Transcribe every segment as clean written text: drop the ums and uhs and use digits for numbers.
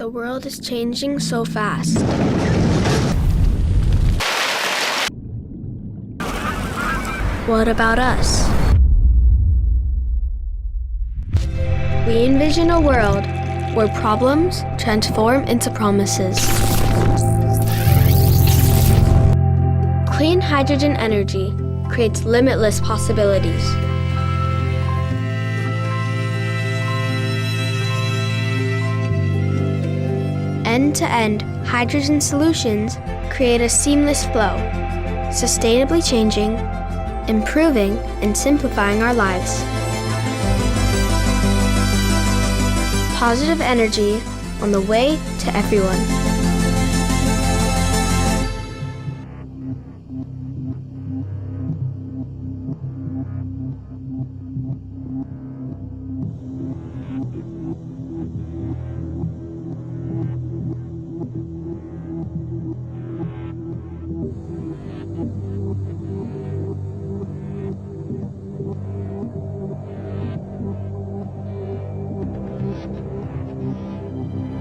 The world is changing so fast. What about us? We envision a world where problems transform into promises. Clean hydrogen energy creates limitless possibilities. End-to-end hydrogen solutions create a seamless flow, sustainably changing, improving, and simplifying our lives. Positive energy on the way to everyone.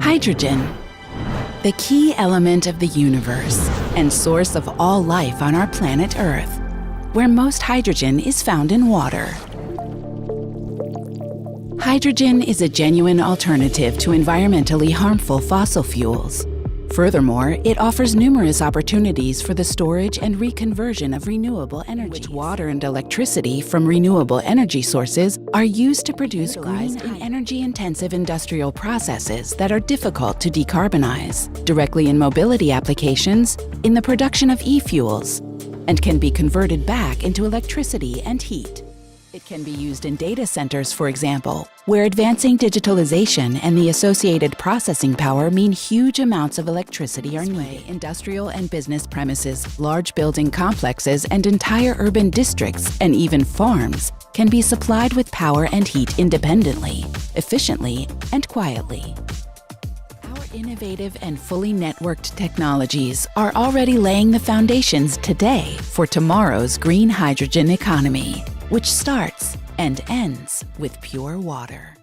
Hydrogen, the key element of the universe and source of all life on our planet Earth, where most hydrogen is found in water. Hydrogen is a genuine alternative to environmentally harmful fossil fuels. Furthermore, it offers numerous opportunities for the storage and reconversion of renewable energy, which water and electricity from renewable energy sources are used to produce green and energy-intensive industrial processes that are difficult to decarbonize, directly in mobility applications, in the production of e-fuels, and can be converted back into electricity and heat. It can be used in data centers, for example, where advancing digitalization and the associated processing power mean huge amounts of electricity are needed. Industrial and business premises, large building complexes, and entire urban districts, and even farms, can be supplied with power and heat independently, efficiently, and quietly. Our innovative and fully networked technologies are already laying the foundations today for tomorrow's green hydrogen economy, which starts and ends with pure water.